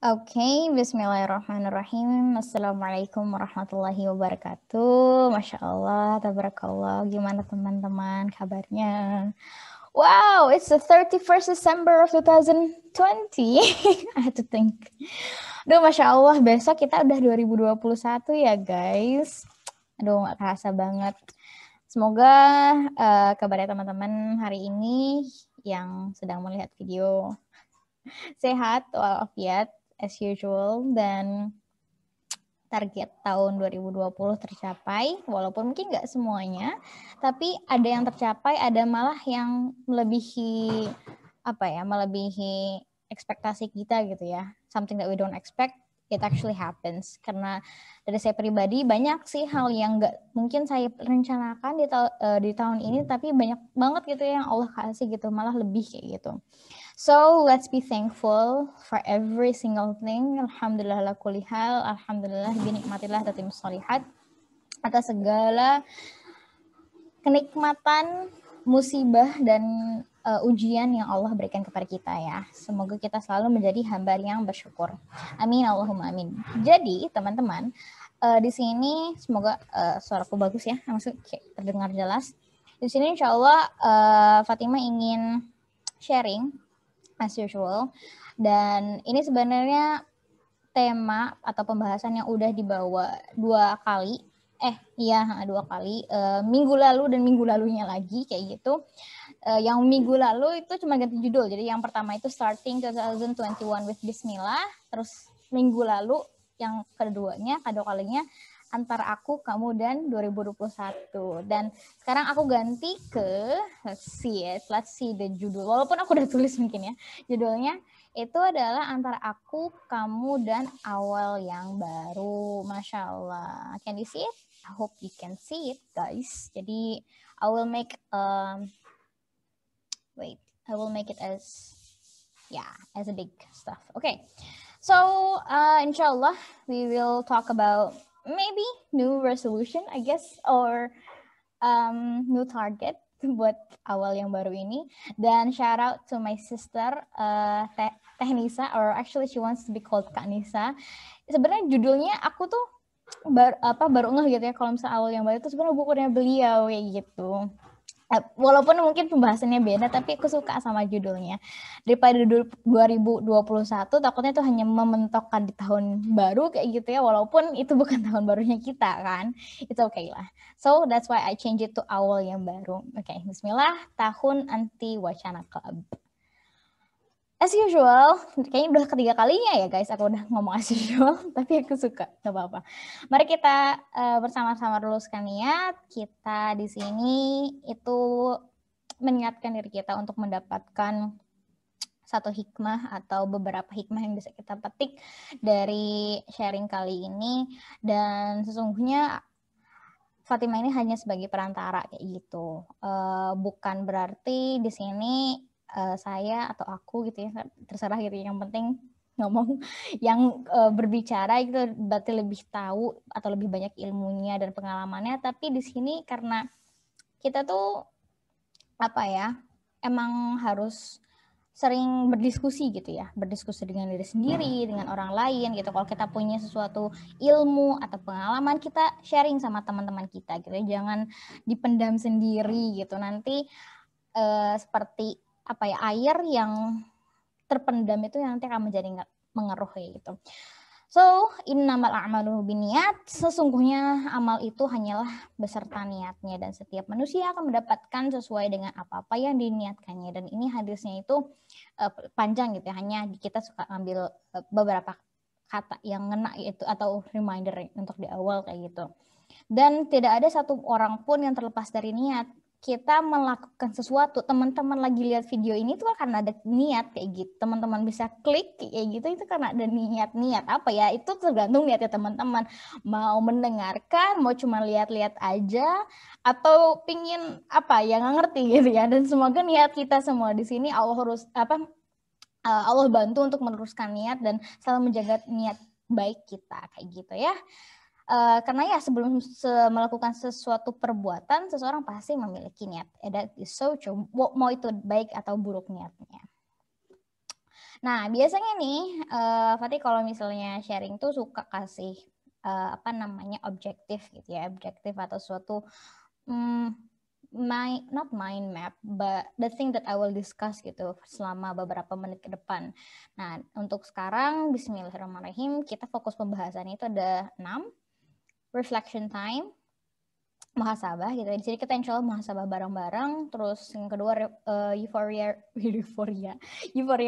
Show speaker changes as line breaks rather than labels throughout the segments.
Oke, bismillahirrahmanirrahim. Assalamualaikum warahmatullahi wabarakatuh. Masya Allah, tabarakallah. Gimana teman-teman kabarnya? Wow, it's the 31st December of 2020. I had to think. Aduh, Masya Allah, besok kita udah 2021 ya guys. Aduh, gak kerasa banget. Semoga kabarnya teman-teman hari ini yang sedang melihat video sehat walafiat as usual, dan target tahun 2020 tercapai, walaupun mungkin nggak semuanya, tapi ada yang tercapai, ada malah yang melebihi melebihi ekspektasi kita gitu ya. Something that we don't expect, it actually happens. Karena dari saya pribadi banyak sih hal yang nggak mungkin saya rencanakan di tahun ini, tapi banyak banget gitu ya yang Allah kasih gitu, malah lebih kayak gitu. So let's be thankful for every single thing. Alhamdulillah ala kulli hal. Alhamdulillah binikmatillah tatim sholihat. Atas segala kenikmatan, musibah, dan ujian yang Allah berikan kepada kita ya. Semoga kita selalu menjadi hamba yang bersyukur. Amin Allahumma amin. Jadi teman-teman, di sini semoga suaraku bagus ya, maksudnya terdengar jelas. Di sini insya Allah Fatimah ingin sharing as usual, dan ini sebenarnya tema atau pembahasan yang udah dibawa dua kali, minggu lalu dan minggu lalunya lagi kayak gitu. Yang minggu lalu itu cuma ganti judul, jadi yang pertama itu starting 2021 with Bismillah, terus minggu lalu yang kedua kalinya antara aku, kamu, dan 2021. Dan sekarang aku ganti ke let's see the judul, walaupun aku udah tulis mungkin ya. Judulnya itu adalah antara aku, kamu, dan awal yang baru. Masya Allah. Can you see it? I hope you can see it guys. Jadi I will make it as a big stuff. Okay. So inshallah we will talk about maybe new resolution, I guess, or new target buat awal yang baru ini. Dan shout out to my sister Teh Nisa, or actually she wants to be called Kak Nisa. Sebenarnya judulnya aku tuh baru ngeh gitu ya, kalau misalnya awal yang baru itu sebenarnya bukunya beliau kayak gitu. Walaupun mungkin pembahasannya beda, tapi aku suka sama judulnya. Daripada 2021 takutnya itu hanya mementokkan di tahun baru kayak gitu ya, walaupun itu bukan tahun barunya kita kan. It's okay lah. So that's why I change it to awal yang baru. Okay, bismillah, tahun anti wacana club. As usual, kayaknya udah ketiga kalinya ya guys aku udah ngomong as usual, tapi aku suka, nggak apa-apa. Mari kita bersama-sama luluskan niat. Kita di sini itu meniatkan diri kita untuk mendapatkan satu hikmah atau beberapa hikmah yang bisa kita petik dari sharing kali ini. Dan sesungguhnya Fatimah ini hanya sebagai perantara kayak gitu. Bukan berarti di sini saya atau aku gitu ya, terserah gitu, yang penting ngomong yang berbicara gitu berarti lebih tahu atau lebih banyak ilmunya dan pengalamannya. Tapi di sini karena kita tuh emang harus sering berdiskusi gitu ya, berdiskusi dengan diri sendiri, dengan orang lain gitu. Kalau kita punya sesuatu ilmu atau pengalaman, kita sharing sama teman-teman kita gitu ya, jangan dipendam sendiri gitu. Nanti seperti air yang terpendam itu nanti akan menjadi mengeruh kayak gitu. So, innamal a'malu binniyat, sesungguhnya amal itu hanyalah beserta niatnya, dan setiap manusia akan mendapatkan sesuai dengan apa-apa yang diniatkannya. Dan ini hadisnya itu panjang gitu ya, hanya kita suka ambil beberapa kata yang ngena itu atau reminder untuk di awal kayak gitu. Dan tidak ada satu orang pun yang terlepas dari niat. Kita melakukan sesuatu, teman-teman lagi lihat video ini tuh karena ada niat kayak gitu. Teman-teman bisa klik kayak gitu itu karena ada niat apa ya? Itu tergantung niatnya teman-teman. Mau mendengarkan, mau cuma lihat-lihat aja, atau pingin ya nggak ngerti gitu ya. Dan semoga niat kita semua di sini Allah bantu untuk meneruskan niat dan selalu menjaga niat baik kita kayak gitu ya. Karena ya sebelum melakukan sesuatu perbuatan, seseorang pasti memiliki niat. That is so true. Mau itu baik atau buruk niatnya. Nah, biasanya nih, Fatih kalau misalnya sharing tuh suka kasih apa namanya objektif gitu ya, objektif atau suatu not mind map, but the thing that I will discuss gitu selama beberapa menit ke depan. Nah, untuk sekarang, Bismillahirrahmanirrahim, kita fokus pembahasannya itu ada 6, reflection time, muhasabah gitu. Di sini kita insya Allah muhasabah bareng-bareng. Terus yang kedua euforia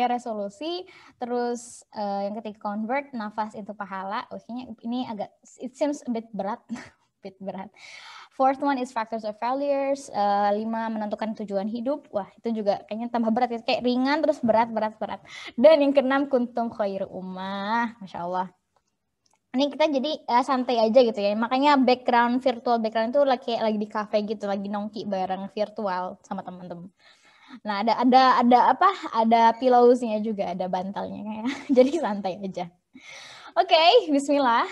resolusi. Terus yang ketiga convert nafas into pahala. Kayaknya ini agak it seems a bit berat, bit berat. Fourth one is factors of failures. 5 menentukan tujuan hidup. Wah itu juga kayaknya tambah berat ya. Kayak ringan terus berat. Dan yang keenam kuntum khairu ummah. Masya Allah. Ini kita jadi santai aja gitu ya. Makanya virtual background itu lagi di cafe gitu, lagi nongki bareng virtual sama teman-teman. Nah, ada pillowsnya juga, ada bantalnya kayak. Jadi santai aja. Oke, bismillah.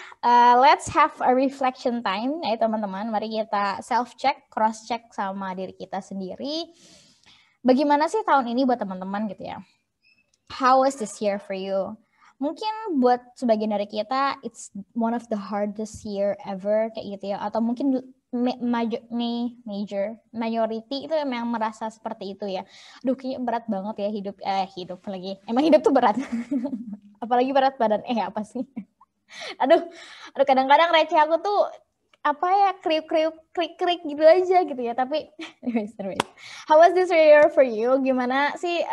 Let's have a reflection time ya teman-teman. Mari kita self check, cross check sama diri kita sendiri. Bagaimana sih tahun ini buat teman-teman gitu ya? How was this year for you? Mungkin buat sebagian dari kita it's one of the hardest year ever kayak gitu ya, atau mungkin majority itu memang merasa seperti itu ya. Aduh kayaknya berat banget ya hidup lagi. Emang hidup tuh berat. Apalagi berat badan apa sih? Aduh kadang-kadang receh aku tuh apa ya krik gitu aja gitu ya, tapi how was this year for you? Gimana sih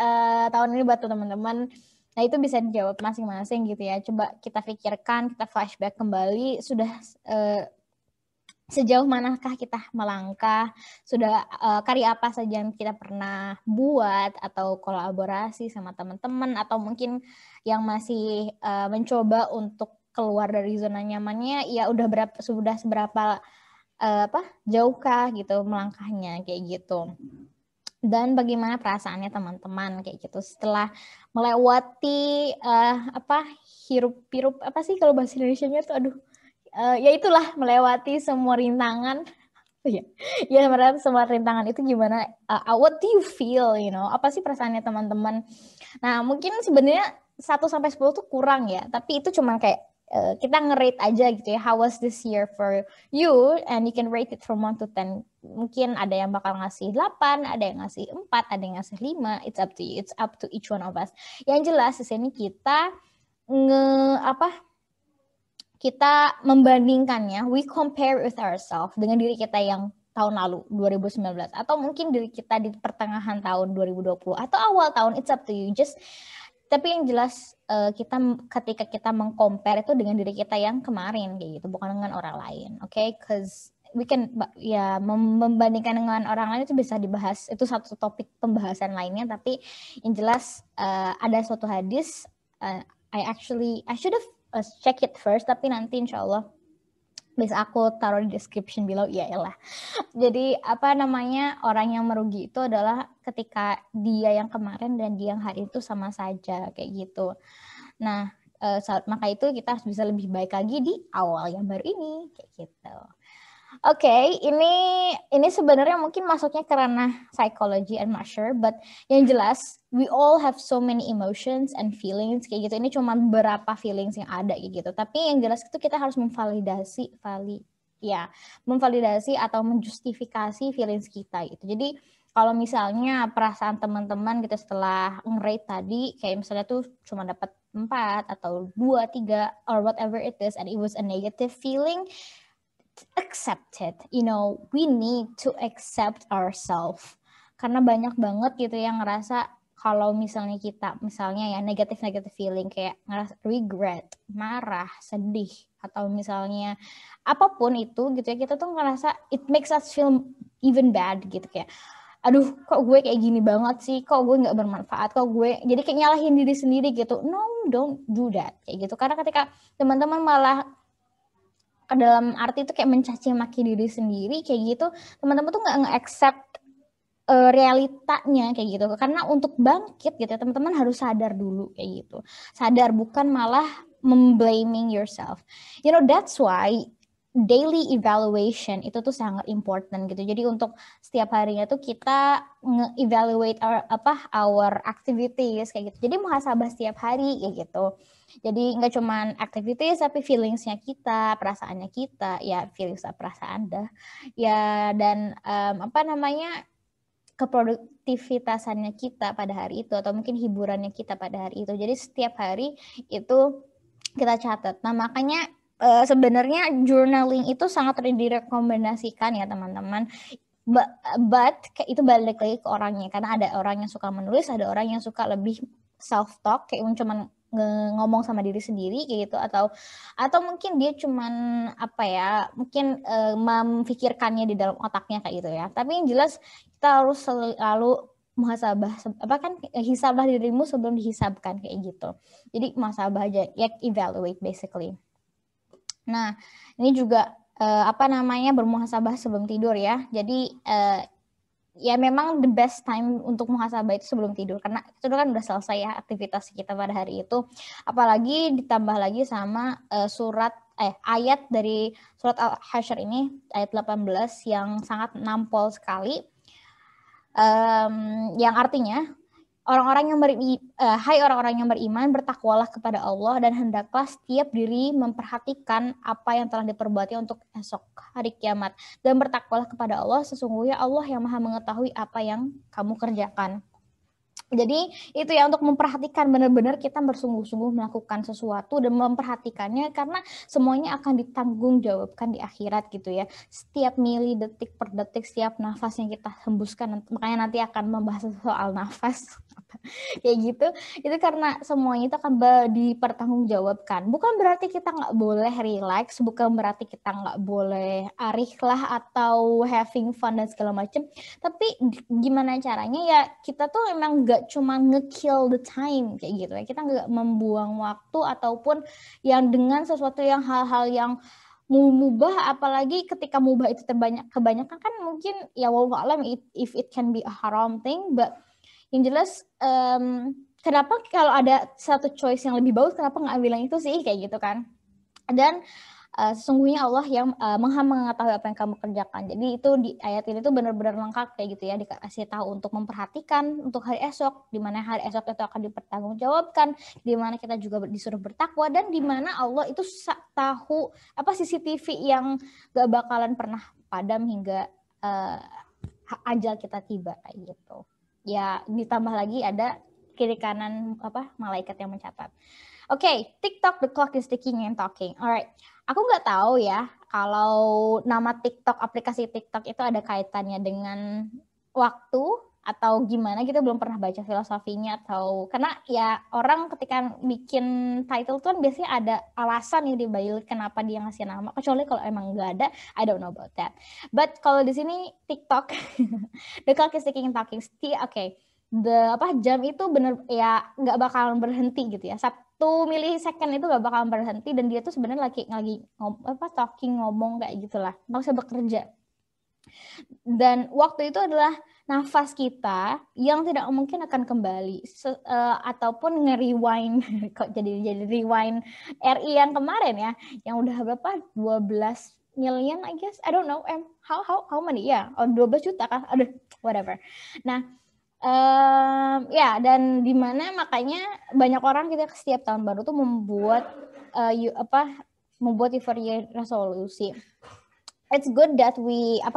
tahun ini buat teman-teman? Nah itu bisa dijawab masing-masing gitu ya. Coba kita pikirkan, kita flashback kembali, sudah sejauh manakah kita melangkah, sudah karya apa saja yang kita pernah buat atau kolaborasi sama teman-teman, atau mungkin yang masih mencoba untuk keluar dari zona nyamannya, ya sudah seberapa jauhkah gitu melangkahnya kayak gitu. Dan bagaimana perasaannya teman-teman kayak gitu setelah melewati hirup-pirup apa sih kalau bahasa Indonesianya tuh ya itulah melewati semua rintangan. Ya melewati semua rintangan itu gimana, what do you feel, apa sih perasaannya teman-teman. Nah mungkin sebenarnya 1-10 tuh kurang ya, tapi itu cuma kayak kita nge-rate aja gitu ya, how was this year for you, and you can rate it from 1 to 10. Mungkin ada yang bakal ngasih 8, ada yang ngasih 4, ada yang ngasih 5, it's up to you, it's up to each one of us. Yang jelas di sini kita kita membandingkannya, we compare with ourselves dengan diri kita yang tahun lalu 2019, atau mungkin diri kita di pertengahan tahun 2020 atau awal tahun, it's up to you. Tapi yang jelas ketika kita mengcompare itu dengan diri kita yang kemarin kayak gitu, bukan dengan orang lain, okay? Cause we can membandingkan dengan orang lain itu bisa dibahas, itu satu topik pembahasan lainnya. Tapi yang jelas ada suatu hadis, I should have check it first, tapi nanti insya Allah bisa aku taruh di description below. Iyalah. Jadi orang yang merugi itu adalah ketika dia yang kemarin dan dia yang hari itu sama saja kayak gitu. Nah maka itu kita harus bisa lebih baik lagi di awal yang baru ini kayak gitu. Oke, ini sebenarnya mungkin masuknya ke ranah psychology, I'm not sure, but yang jelas we all have so many emotions and feelings kayak gitu. Ini cuma beberapa feelings yang ada kayak gitu. Tapi yang jelas itu kita harus memvalidasi atau menjustifikasi feelings kita gitu. Jadi kalau misalnya perasaan teman-teman gitu setelah nge-rate tadi kayak misalnya tuh cuma dapat 4 atau 2, 3 or whatever it is, and it was a negative feeling, accept it, we need to accept ourselves. Karena banyak banget gitu yang ngerasa kalau misalnya ya negatif feeling kayak ngerasa regret, marah, sedih, atau misalnya apapun itu gitu ya, kita tuh ngerasa it makes us feel even bad gitu, kayak aduh kok gue kayak gini banget sih, kok gue nggak bermanfaat, kok gue jadi kayak nyalahin diri sendiri gitu. No, don't do that kayak gitu. Karena ketika teman-teman malah ke dalam arti itu kayak mencaci maki diri sendiri kayak gitu, teman-teman tuh nggak nge-accept realitanya kayak gitu. Karena untuk bangkit gitu teman-teman harus sadar dulu kayak gitu, sadar, bukan malah memblaming yourself. That's why daily evaluation itu tuh sangat important gitu. Jadi untuk setiap harinya tuh kita nge-evaluate our activities kayak gitu. Jadi muhasabah setiap hari kayak gitu. Jadi nggak cuman activities tapi feelingsnya kita, perasaannya kita, ya feelings perasaan dah. Ya dan keproduktivitasannya kita pada hari itu atau mungkin hiburannya kita pada hari itu. Jadi setiap hari itu kita catat. Nah, makanya sebenarnya journaling itu sangat direkomendasikan ya teman-teman. But itu balik lagi ke orangnya, karena ada orang yang suka menulis, ada orang yang suka lebih self talk kayak cuman ngomong sama diri sendiri kayak gitu, atau mungkin dia cuman mungkin memikirkannya di dalam otaknya kayak gitu ya. Tapi yang jelas kita harus selalu muhasabah, hisablah dirimu sebelum dihisabkan kayak gitu. Jadi muhasabah aja, ya evaluate basically. Nah, ini juga bermuhasabah sebelum tidur ya. Jadi ya memang the best time untuk muhasabah itu sebelum tidur, karena itu kan udah selesai ya aktivitas kita pada hari itu. Apalagi ditambah lagi sama ayat dari surat Al-Hasyr ini, ayat 18 yang sangat nampol sekali, yang artinya hai orang-orang yang beriman, bertakwalah kepada Allah dan hendaklah setiap diri memperhatikan apa yang telah diperbuatnya untuk esok hari kiamat, dan bertakwalah kepada Allah, sesungguhnya Allah yang Maha mengetahui apa yang kamu kerjakan. Jadi itu ya, untuk memperhatikan benar-benar kita bersungguh-sungguh melakukan sesuatu dan memperhatikannya, karena semuanya akan ditanggung jawabkan di akhirat gitu ya. Setiap mili, detik per detik, setiap nafas yang kita hembuskan, makanya nanti akan membahas soal nafas kayak gitu. Itu karena semuanya itu akan dipertanggungjawabkan. Bukan berarti kita nggak boleh relax, bukan berarti kita nggak boleh arih lah atau having fun dan segala macam. Tapi gimana caranya ya, kita tuh emang nggak cuma nge-kill the time kayak gitu ya. Kita nggak membuang waktu ataupun yang dengan sesuatu yang hal-hal yang mubah, apalagi ketika mubah itu kebanyakan kan mungkin ya wallahu alam if it can be a haram thing, but yang jelas kenapa kalau ada satu choice yang lebih bagus, kenapa nggak ambil yang itu sih kayak gitu kan. Dan sesungguhnya Allah yang Maha mengetahui apa yang kamu kerjakan. Jadi itu di ayat ini tuh benar-benar lengkap kayak gitu ya, dikasih tahu untuk memperhatikan untuk hari esok, di mana hari esok itu akan dipertanggungjawabkan, di mana kita juga disuruh bertakwa, dan di mana Allah itu tahu CCTV yang gak bakalan pernah padam hingga ajal kita tiba kayak gitu. Ya ditambah lagi ada kiri kanan malaikat yang mencatat. Oke, TikTok, the clock is ticking and talking. Alright, aku nggak tahu ya kalau nama TikTok, aplikasi TikTok itu ada kaitannya dengan waktu atau gimana, kita belum pernah baca filosofinya, atau karena ya orang ketika bikin title tuh kan biasanya ada alasan yang dibalik kenapa dia ngasih nama, kecuali kalau emang nggak ada, I don't know about that. But kalau di sini TikTok, the clock is ticking and talking. Okay. Jam itu bener ya nggak bakalan berhenti gitu ya, 1 milisecond itu nggak bakalan berhenti, dan dia tuh sebenarnya lagi ngomong kayak gitulah, maksudnya bekerja. Dan waktu itu adalah nafas kita yang tidak mungkin akan kembali, ataupun nge-rewind kok jadi rewind RI yang kemarin ya, yang udah berapa 12 million I guess, I don't know how many ya, 12 juta kan, aduh whatever. Nah dan dimana makanya banyak orang kita setiap tahun baru tuh membuat euphoria resolusi. It's good that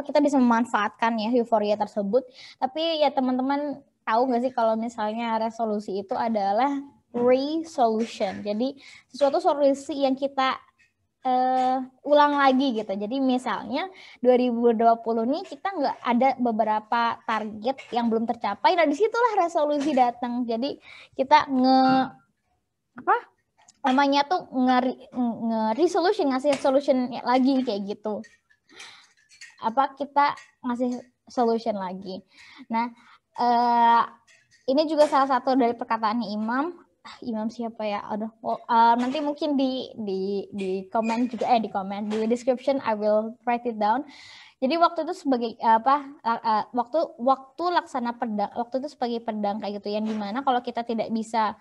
kita bisa memanfaatkan ya euforia tersebut. Tapi ya teman-teman tahu nggak sih kalau misalnya resolusi itu adalah resolution. Jadi sesuatu solusi yang kita ulang lagi gitu. Jadi misalnya 2020 nih kita nggak ada beberapa target yang belum tercapai. Nah disitulah resolusi datang. Jadi kita ngasih solution lagi kayak gitu. Kita ngasih solution lagi. Nah ini juga salah satu dari perkataannya Imam siapa ya? Nanti mungkin di komen juga di description I will write it down. Jadi waktu itu sebagai waktu laksana pedang, waktu itu sebagai pedang kayak gitu, yang dimana kalau kita tidak bisa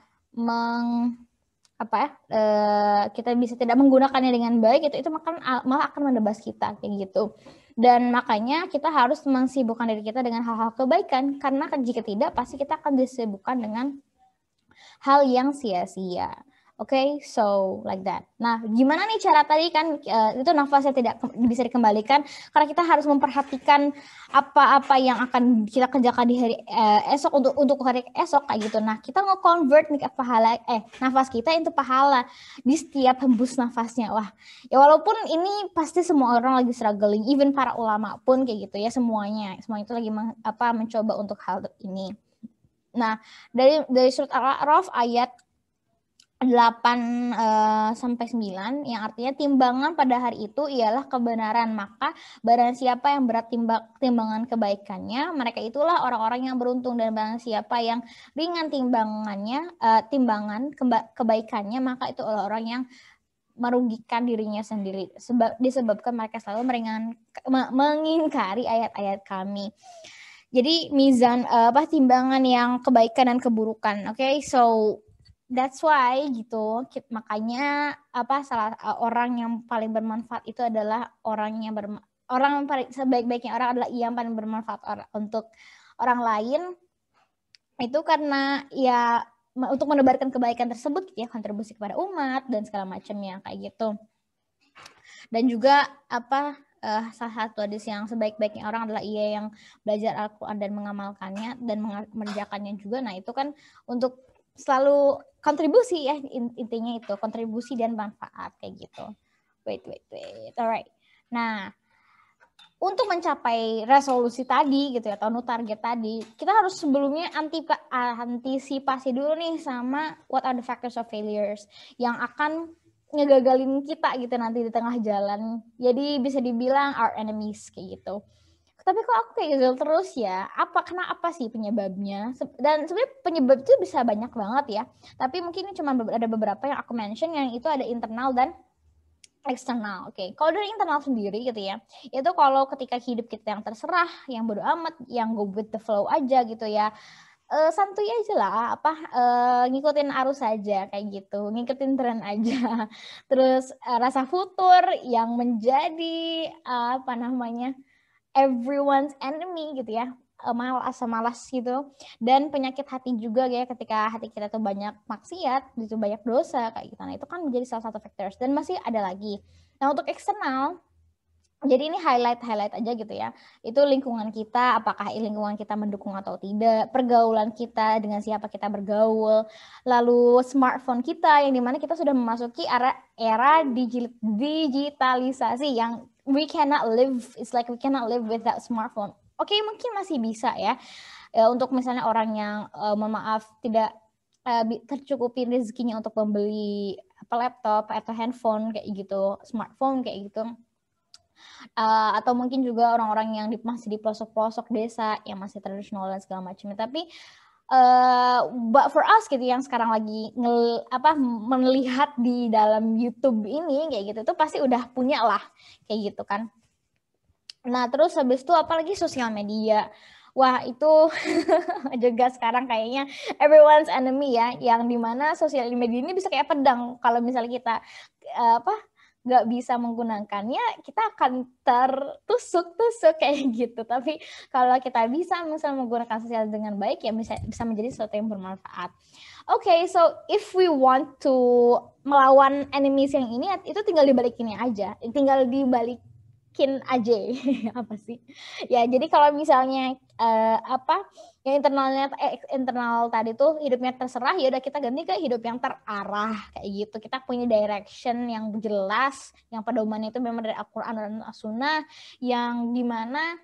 kita bisa tidak menggunakannya dengan baik, itu malah akan menebas kita kayak gitu. Dan makanya kita harus mensibukkan diri kita dengan hal-hal kebaikan, karena jika tidak pasti kita akan disibukkan dengan hal yang sia-sia. Oke, so like that. Nah, gimana nih cara tadi kan itu nafasnya tidak bisa dikembalikan karena kita harus memperhatikan apa-apa yang akan kita kerjakan di hari esok untuk hari esok kayak gitu. Nah, kita nge-convert nih nafas kita itu pahala di setiap hembus nafasnya. Wah, ya walaupun ini pasti semua orang lagi struggling, even para ulama pun kayak gitu ya, semuanya itu lagi mencoba untuk hal ini. Nah, dari surat Al-A'raf ayat 8 sampai 9 yang artinya timbangan pada hari itu ialah kebenaran, maka barang siapa yang berat timbangan kebaikannya, mereka itulah orang-orang yang beruntung, dan barang siapa yang ringan timbangan kebaikannya, maka itu orang yang merugikan dirinya sendiri disebabkan mereka selalu mengingkari ayat-ayat kami. Jadi mizan timbangan yang kebaikan dan keburukan. Oke, so that's why gitu. Makanya orang yang paling bermanfaat itu adalah orang paling sebaik-baiknya orang adalah yang paling bermanfaat untuk orang lain. Itu karena ya untuk menebarkan kebaikan tersebut ya, kontribusi kepada umat dan segala macamnya kayak gitu. Dan juga salah satu hadis yang sebaik-baiknya orang adalah ia yang belajar Al-Quran dan mengamalkannya dan mengerjakannya juga. Nah, itu kan untuk selalu kontribusi ya, intinya itu kontribusi dan manfaat kayak gitu. Wait. Alright. Nah, untuk mencapai resolusi tadi gitu ya, atau target tadi, kita harus sebelumnya antisipasi dulu nih sama what are the factors of failures yang akan ngegagalin kita gitu nanti di tengah jalan. Jadi bisa dibilang our enemies kayak gitu. Tapi kok aku kayak gagal terus ya? Kenapa sih penyebabnya? Dan sebenarnya penyebab itu bisa banyak banget ya. Tapi mungkin ini cuma ada beberapa yang aku mention, yang itu ada internal dan eksternal. Oke. Kalau dari internal sendiri gitu ya, itu kalau ketika hidup kita yang terserah, yang bodo amat, yang go with the flow aja gitu ya, santuy aja lah, ngikutin arus aja kayak gitu, ngikutin tren aja. Terus rasa futur yang menjadi everyone's enemy gitu ya, malas gitu, dan penyakit hati juga ya, ketika hati kita tuh banyak maksiat, itu banyak dosa kayak gitu. Nah, itu kan menjadi salah satu factors, dan masih ada lagi. Nah, untuk eksternal, jadi ini highlight aja gitu ya. Itu lingkungan kita, apakah lingkungan kita mendukung atau tidak, pergaulan kita, dengan siapa kita bergaul, lalu smartphone kita yang dimana kita sudah memasuki era digitalisasi yang we cannot live without smartphone. Oke, mungkin masih bisa ya. Untuk misalnya orang yang tidak tercukupi rezekinya untuk membeli laptop atau handphone kayak gitu, smartphone kayak gitu. Atau mungkin juga orang-orang yang masih di pelosok-pelosok desa yang masih tradisional dan segala macamnya. Tapi but for us gitu yang sekarang lagi melihat di dalam YouTube ini kayak gitu, itu pasti udah punya lah kayak gitu kan. Nah, terus habis itu apalagi sosial media. Wah, itu juga sekarang kayaknya everyone's enemy ya, yang dimana sosial media ini bisa kayak pedang. Kalau misalnya kita nggak bisa menggunakannya, kita akan tertusuk kayak gitu. Tapi kalau kita bisa misalnya menggunakan sosial dengan baik, ya bisa menjadi sesuatu yang bermanfaat. Okay, so if we want to melawan enemies yang ini, itu tinggal dibalikinnya aja, aja apa sih ya. Jadi kalau misalnya yang internal tadi tuh hidupnya terserah, ya udah kita ganti ke hidup yang terarah kayak gitu. Kita punya direction yang jelas, yang pedomannya itu memang dari Al-Quran dan As-Sunnah, yang dimana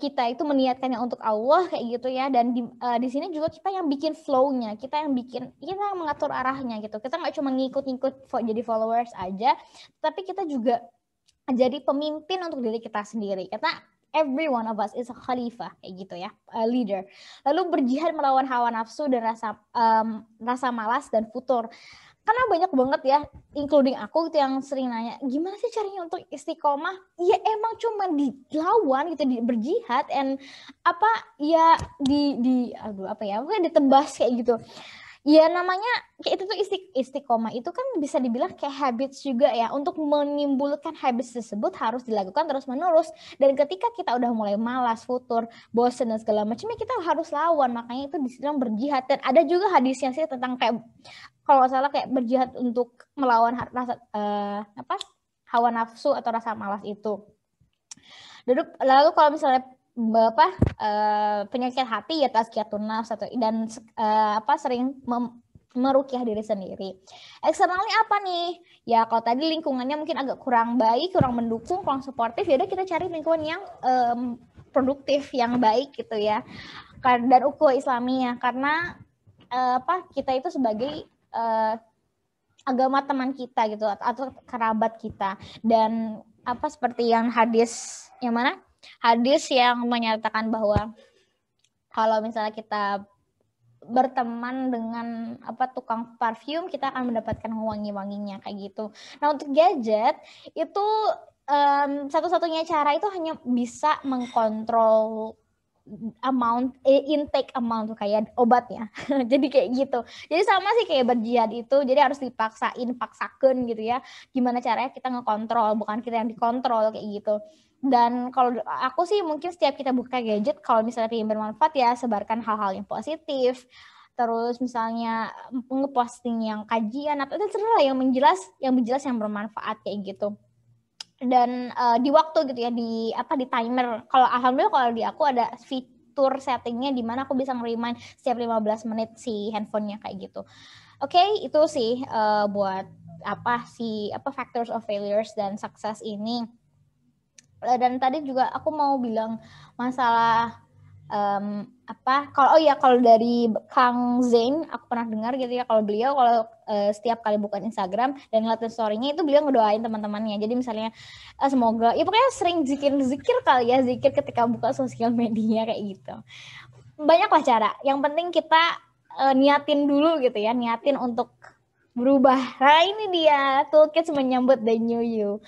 kita itu meniatkannya untuk Allah kayak gitu ya. Dan di sini juga kita yang bikin flow-nya, kita yang mengatur arahnya gitu. Kita nggak cuma ngikut-ngikut jadi followers aja, tapi kita juga jadi pemimpin untuk diri kita sendiri. Karena every one of us is a khalifah kayak gitu ya, a leader. Lalu berjihad melawan hawa nafsu dan rasa malas dan futur. Karena banyak banget ya, including aku gitu, yang sering nanya, gimana sih caranya untuk istiqomah? Ya emang cuma dilawan gitu, berjihad, and ditebas kayak gitu. Ya namanya kayak itu tuh istiqomah itu kan bisa dibilang kayak habits juga ya. Untuk menimbulkan habits tersebut harus dilakukan terus menerus. Dan ketika kita udah mulai malas, futur, bosen dan segala macamnya, kita harus lawan. Makanya itu disitu berjihad. Dan ada juga hadisnya sih tentang kayak kalau nggak salah kayak berjihad untuk melawan rasa hawa nafsu atau rasa malas itu. Lalu kalau misalnya penyakit hati ya tazkiyatun nafs atau dan sering merukyah diri sendiri. Eksternalnya apa nih? Ya kalau tadi lingkungannya mungkin agak kurang baik, kurang mendukung, kurang suportif, ya udah kita cari lingkungan yang produktif, yang baik gitu ya. Dan ukhuwah Islamiyah karena kita itu sebagai agama teman kita gitu atau kerabat kita. Dan seperti yang hadis yang mana? Hadis yang menyatakan bahwa kalau misalnya kita berteman dengan tukang parfum, kita akan mendapatkan wangi-wanginya kayak gitu. Nah untuk gadget itu satu-satunya cara itu hanya bisa mengkontrol intake amount tuh kayak obat ya. Jadi kayak gitu. Jadi sama sih kayak berjihad itu. Jadi harus paksakan gitu ya. Gimana caranya kita ngekontrol, bukan kita yang dikontrol kayak gitu. Dan kalau aku sih mungkin setiap kita buka gadget, kalau misalnya ingin bermanfaat ya sebarkan hal-hal yang positif. Terus misalnya ngeposting yang kajian atau terserah yang menjelas yang bermanfaat kayak gitu. Dan di waktu gitu ya, di timer. Kalau alhamdulillah kalau di aku ada fitur settingnya di mana aku bisa nge-remind setiap 15 menit si handphonenya kayak gitu. Oke, itu sih buat factors of failures dan success ini. Dan tadi juga aku mau bilang masalah kalau dari Kang Zain aku pernah dengar gitu ya, kalau beliau setiap kali buka Instagram dan ngeliatin story-nya itu beliau ngedoain teman-temannya. Jadi misalnya semoga ya pokoknya sering zikir kali ya, zikir ketika buka sosial media kayak gitu. Banyaklah cara. Yang penting kita niatin dulu gitu ya, niatin untuk berubah. Nah ini dia toolkits menyambut the new you.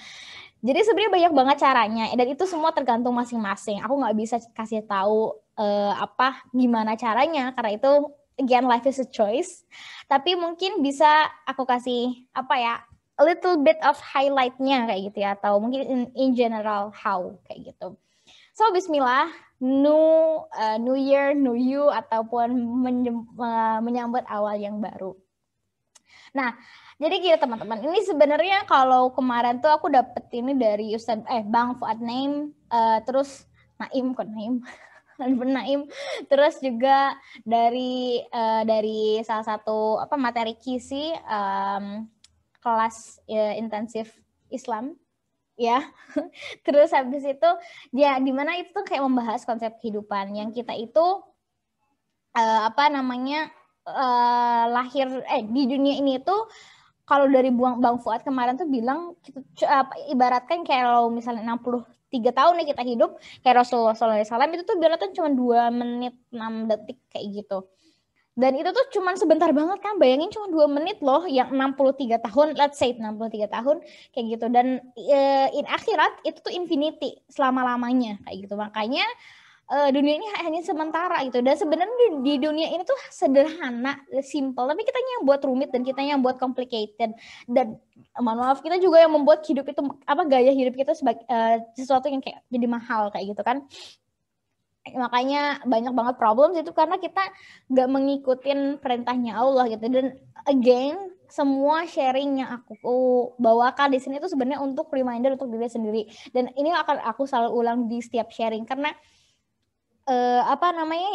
Jadi sebenarnya banyak banget caranya dan itu semua tergantung masing-masing. Aku nggak bisa kasih tahu gimana caranya karena itu again life is a choice. Tapi mungkin bisa aku kasih a little bit of highlight-nya kayak gitu ya, atau mungkin in general how kayak gitu. So Bismillah, new year, new you, ataupun menyambut awal yang baru. Nah, jadi gitu teman-teman, ini sebenarnya kalau kemarin tuh aku dapet ini dari Bang Fuad Naim, terus Naim, Naim, terus juga dari salah satu materi kisi kelas intensif Islam, ya. Terus habis itu ya dimana itu tuh kayak membahas konsep kehidupan yang kita itu lahir di dunia ini tuh. Kalau dari Bang Fuad kemarin tuh bilang ibaratkan kayak kalau misalnya 63 tahun nih kita hidup kayak Rasulullah SAW itu tuh biarlah cuma 2 menit 6 detik kayak gitu. Dan itu tuh cuma sebentar banget kan, bayangin cuma 2 menit loh yang 63 tahun, let's say 63 tahun kayak gitu. Dan in akhirat itu tuh infinity, selama-lamanya kayak gitu. Makanya dunia ini hanya sementara gitu. Dan sebenarnya di dunia ini tuh sederhana, simple, tapi kita yang buat rumit dan kita yang buat complicated. Dan maaf kita juga yang membuat hidup itu gaya hidup kita sebagai sesuatu yang kayak jadi mahal kayak gitu kan. Makanya banyak banget problem itu karena kita nggak mengikutin perintahnya Allah gitu. Dan again semua sharing yang aku bawakan di sini itu sebenarnya untuk reminder untuk diri sendiri. Dan ini akan aku selalu ulang di setiap sharing karena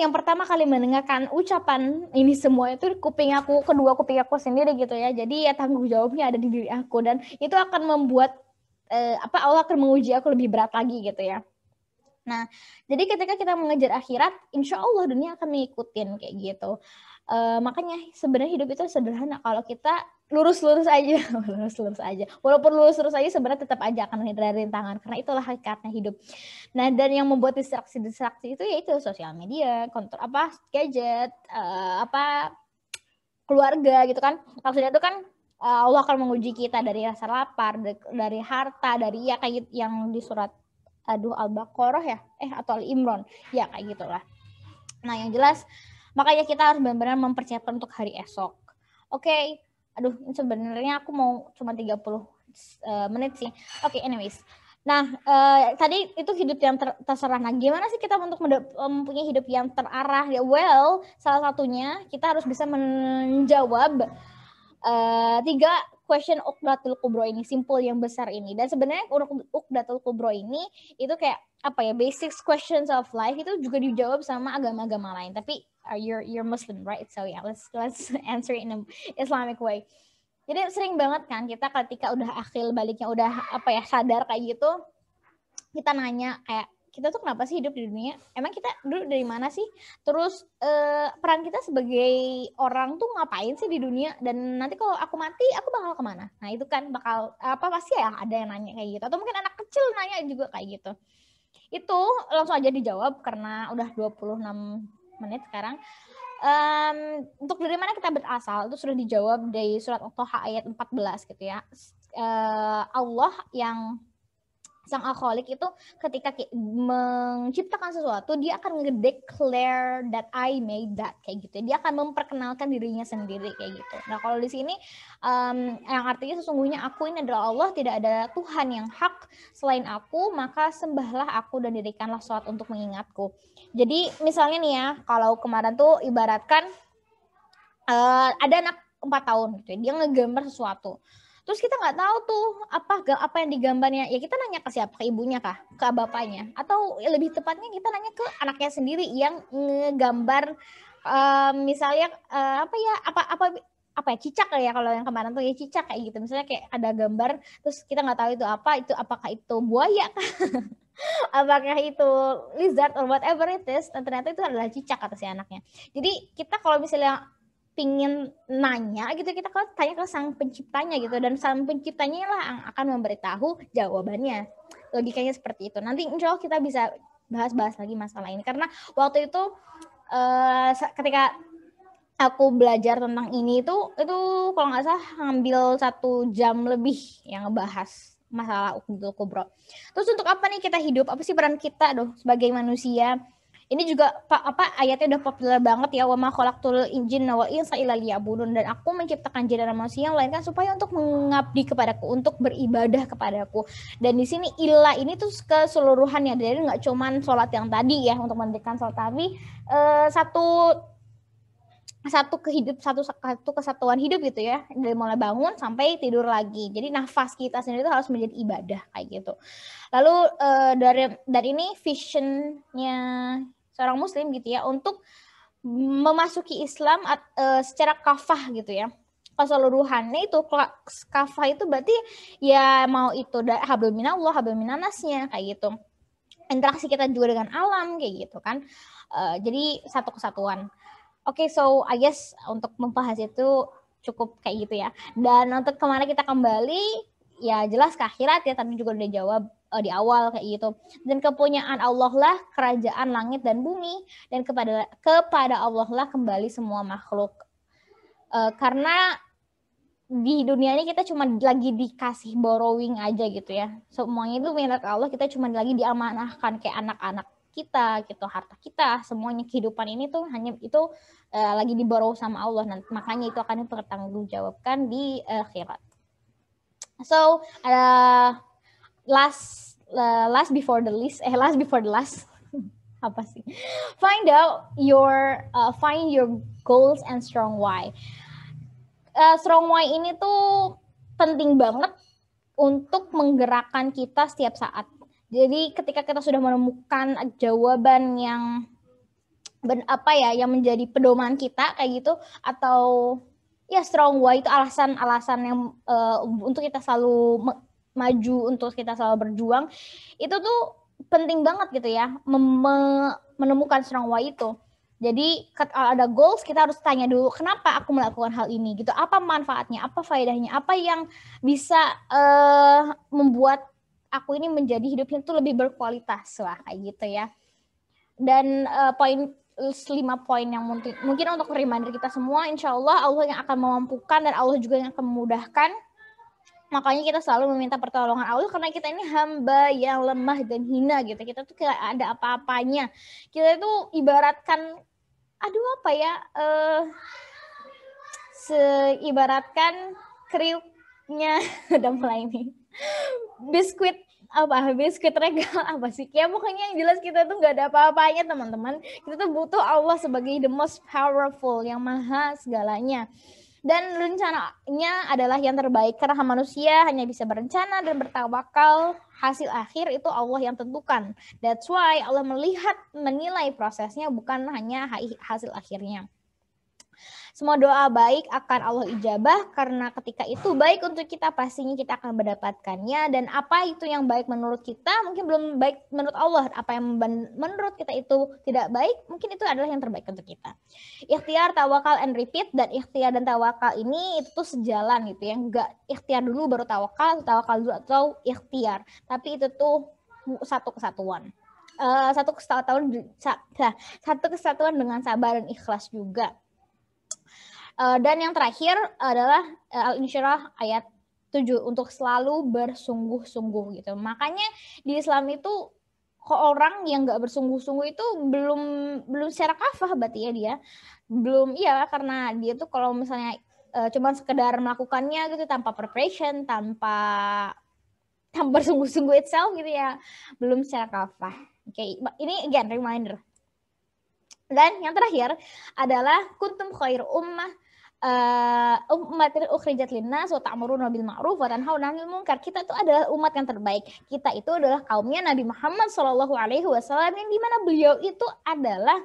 yang pertama kali mendengarkan ucapan ini semua itu kedua kuping aku sendiri gitu ya. Jadi ya tanggung jawabnya ada di diri aku dan itu akan membuat Allah akan menguji aku lebih berat lagi gitu ya. Nah, jadi ketika kita mengejar akhirat, insya Allah dunia akan mengikutin kayak gitu. Makanya sebenarnya hidup itu sederhana kalau kita lurus-lurus aja. Walaupun lurus-lurus aja sebenarnya tetap aja akan ada rintangan karena itulah hakikatnya hidup. Nah, dan yang membuat distraksi itu yaitu sosial media, gadget, keluarga gitu kan. Maksudnya itu kan Allah akan menguji kita dari rasa lapar, dari harta, dari kayak yang di surat Al-Baqarah ya, atau Al-Imran, ya kayak gitulah. Nah yang jelas Makanya kita harus benar-benar mempersiapkan untuk hari esok. Oke. Aduh, sebenarnya aku mau cuma 30 menit sih. Oke, anyways. Nah, tadi itu hidup yang terserah. Nah, gimana sih kita untuk mempunyai hidup yang terarah? Ya, well, salah satunya kita harus bisa menjawab 3 question Uqdatul Kubro ini, simple yang besar ini. Dan sebenarnya Uqdatul Kubro ini itu kayak apa ya, basic questions of life itu juga dijawab sama agama-agama lain. Tapi you're Muslim, right? So yeah, let's answer it in an Islamic way. Jadi sering banget kan kita ketika udah akhil baliknya, udah apa ya, sadar kayak gitu, kita nanya kayak, kita tuh kenapa sih hidup di dunia? Emang kita dulu dari mana sih? Terus peran kita sebagai orang tuh ngapain sih di dunia? Dan nanti kalau aku mati, aku bakal kemana? Nah itu kan bakal apa, pasti ya ada yang nanya kayak gitu. Atau mungkin anak kecil nanya juga kayak gitu. Itu langsung aja dijawab karena udah 26 menit sekarang. Untuk dari mana kita berasal itu sudah dijawab dari surat At-Taha ayat 14 gitu ya. Allah yang Sang Al-Khaliq itu ketika menciptakan sesuatu, dia akan nge-declare that I made that, kayak gitu. Dia akan memperkenalkan dirinya sendiri kayak gitu. Nah, kalau di sini yang artinya sesungguhnya aku ini adalah Allah, tidak ada Tuhan yang hak selain aku, maka sembahlah aku dan dirikanlah sholat untuk mengingatku. Jadi misalnya nih ya, kalau kemarin tuh ibaratkan ada anak 4 tahun gitu ya, dia ngegambar sesuatu. Terus kita nggak tahu tuh apa yang digambarnya. Ya kita nanya ke siapa? Ke ibunya kah? Ke bapaknya? Atau lebih tepatnya kita nanya ke anaknya sendiri yang ngegambar misalnya apa ya, cicak ya, kalau yang kemarin tuh ya cicak kayak gitu. Misalnya kayak ada gambar terus kita nggak tahu itu apakah itu buaya kah? Apakah itu lizard or whatever it is, dan ternyata itu adalah cicak kata si anaknya. Jadi kita kalau misalnya pingin nanya gitu, kita kan tanya ke sang penciptanya gitu, dan sang penciptanya lah yang akan memberitahu jawabannya. Logikanya seperti itu. Nanti insya Allah kita bisa bahas-bahas lagi masalah ini, karena waktu itu ketika aku belajar tentang ini itu kalau nggak salah ngambil 1 jam lebih yang ngebahas masalah Uqdatul Kubro. Terus untuk apa nih kita hidup? Apa sih peran kita sebagai manusia? Ini juga ayatnya udah populer banget ya, wa ma khalaqtul jinna wal insa illa liya'budun, dan aku menciptakan jin dan manusia yang lain kan supaya untuk mengabdi kepadaku, untuk beribadah kepadaku. Dan di sini ilah ini tuh keseluruhannya, jadi nggak cuman sholat yang tadi ya, untuk mendirikan sholat, tapi satu kesatuan hidup gitu ya, dari mulai bangun sampai tidur lagi. Jadi nafas kita sendiri itu harus menjadi ibadah kayak gitu. Lalu dari ini visionnya seorang muslim gitu ya, untuk memasuki Islam secara kafah gitu ya, keseluruhannya itu. Kafah itu berarti ya mau itu hablum minallah, hablum minannasnya kayak gitu, interaksi kita juga dengan alam kayak gitu kan. Jadi satu kesatuan. Oke, so I guess untuk membahas itu cukup kayak gitu ya. Dan untuk kemana kita kembali, ya jelas ke akhirat ya, tadi juga udah jawab di awal kayak gitu. Dan kepunyaan Allah lah kerajaan langit dan bumi, dan kepada Allah lah kembali semua makhluk. Karena di dunia ini kita cuma lagi dikasih borrowing aja gitu ya. Semuanya itu milik Allah, kita cuma lagi diamanahkan kayak anak-anak kita gitu, harta kita, semuanya kehidupan ini tuh hanya itu lagi diborrow sama Allah. Makanya itu akan dipertanggungjawabkan di akhirat. So last before the last apa sih? Find your goals and strong why. Strong why ini tuh penting banget untuk menggerakkan kita setiap saat. Jadi ketika kita sudah menemukan jawaban yang yang menjadi pedoman kita kayak gitu, atau ya strong why itu alasan-alasan yang untuk kita selalu maju, untuk kita selalu berjuang, itu tuh penting banget gitu ya, menemukan strong why itu. Jadi kalau ada goals, kita harus tanya dulu, kenapa aku melakukan hal ini gitu, apa manfaatnya, apa faedahnya, apa yang bisa membuat aku ini menjadi hidupnya tuh lebih berkualitas lah kayak gitu ya. Dan 5 poin yang mungkin untuk reminder kita semua, insya Allah Allah yang akan memampukan dan Allah juga yang akan memudahkan. Makanya kita selalu meminta pertolongan Allah, karena kita ini hamba yang lemah dan hina gitu. Kita tuh kayak ada apa-apanya. Kita itu ibaratkan aduh apa ya, seibaratkan kriuknya udah mulai nih, biskuit regal apa sih ya, pokoknya yang jelas kita tuh nggak ada apa-apanya teman-teman. Kita tuh butuh Allah sebagai the most powerful, yang maha segalanya, dan rencananya adalah yang terbaik, karena manusia hanya bisa berencana dan bertawakal, hasil akhir itu Allah yang tentukan. That's why Allah menilai prosesnya, bukan hanya hasil akhirnya. Semua doa baik akan Allah ijabah, karena ketika itu baik untuk kita, pastinya kita akan mendapatkannya. Dan apa itu yang baik menurut kita mungkin belum baik menurut Allah. Apa yang menurut kita itu tidak baik, mungkin itu adalah yang terbaik untuk kita. Ikhtiar, tawakal, and repeat. Dan ikhtiar dan tawakal ini itu tuh sejalan gitu ya. Enggak ikhtiar dulu baru tawakal dulu atau ikhtiar. Tapi itu tuh satu kesatuan. Satu kesatuan dengan sabar dan ikhlas juga. Dan yang terakhir adalah Al-Insyirah ayat 7, untuk selalu bersungguh-sungguh gitu. Makanya di Islam itu orang yang nggak bersungguh-sungguh itu belum secara kafah berarti ya, dia belum, iya, karena dia tuh kalau misalnya cuma sekedar melakukannya gitu tanpa preparation, tanpa bersungguh-sungguh itself gitu ya, belum secara kafah. Oke, ini again reminder. Dan yang terakhir adalah kuntum khairu ummah ummatin ukhrijat linnas wa ta'muruna bil ma'ruf wa tanhauna 'anil munkar. Kita itu adalah umat yang terbaik. Kita itu adalah kaumnya Nabi Muhammad Shallallahu alaihi wasallam, yang dimana beliau itu adalah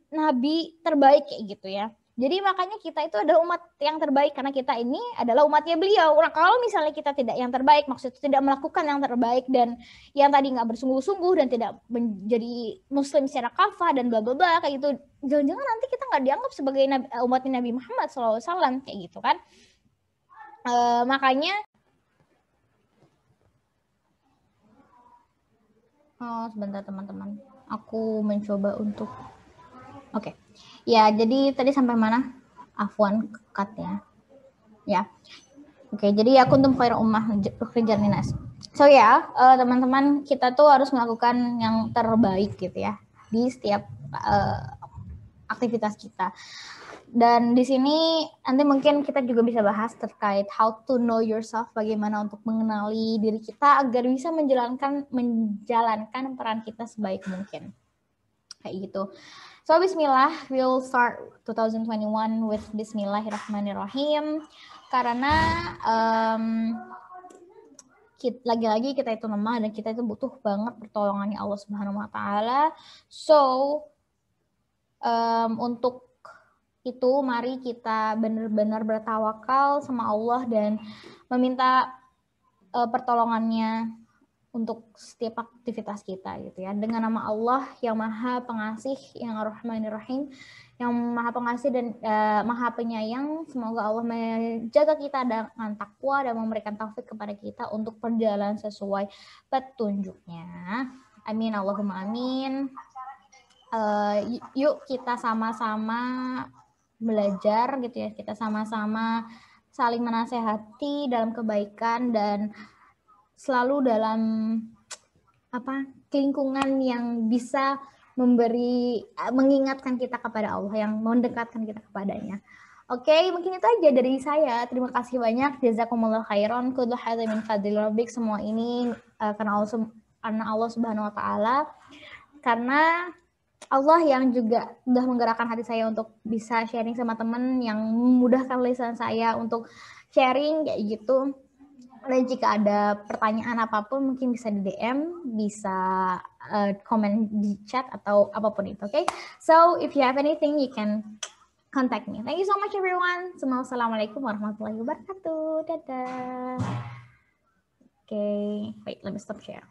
nabi terbaik kayak gitu ya. Jadi makanya kita itu adalah umat yang terbaik, karena kita ini adalah umatnya beliau. Nah, kalau misalnya kita tidak yang terbaik, maksudnya tidak melakukan yang terbaik, dan yang tadi nggak bersungguh-sungguh dan tidak menjadi muslim secara kafah dan bla bla bla kayak gitu, jangan-jangan nanti kita nggak dianggap sebagai umat Nabi Muhammad SAW kayak gitu kan. Makanya sebentar teman-teman, aku mencoba untuk oke. Ya, jadi tadi sampai mana? Afwan, cut ya. Ya. Oke, jadi ya kuntum khairu ummah ukhrijat linnas. So ya, teman-teman, kita tuh harus melakukan yang terbaik gitu ya di setiap aktivitas kita. Dan di sini nanti mungkin kita juga bisa bahas terkait how to know yourself, bagaimana untuk mengenali diri kita agar bisa menjalankan peran kita sebaik mungkin. Kayak gitu. So bismillah, we'll start 2021 with Bismillahirrahmanirrahim. Karena lagi-lagi kita itu lemah dan kita itu butuh banget pertolongannya Allah Subhanahu wa taala. So untuk itu mari kita benar-benar bertawakal sama Allah dan meminta pertolongannya untuk setiap aktivitas kita gitu ya, dengan nama Allah yang Maha Pengasih, yang Ar-Rahmanir-Rahim, yang Maha Pengasih dan Maha Penyayang. Semoga Allah menjaga kita dengan takwa dan memberikan taufik kepada kita untuk berjalan sesuai petunjuknya. Amin, Allahumma amin. Yuk kita sama-sama belajar gitu ya, kita sama-sama saling menasehati dalam kebaikan dan selalu dalam lingkungan yang bisa mengingatkan kita kepada Allah, yang mendekatkan kita kepadanya. Oke, mungkin itu aja dari saya. Terima kasih banyak. Jazakumullah khairan. Kullu hadza min fadli rabbik. Semua ini karena Allah Subhanahu wa taala. Karena Allah yang juga sudah menggerakkan hati saya untuk bisa sharing sama teman, yang memudahkan lisan saya untuk sharing kayak gitu. Dan jika ada pertanyaan apapun mungkin bisa di DM, bisa komen di chat atau apapun itu, oke? So if you have anything you can contact me. Thank you so much everyone. Assalamualaikum warahmatullahi wabarakatuh. Dadah. Okay, wait, let me stop share.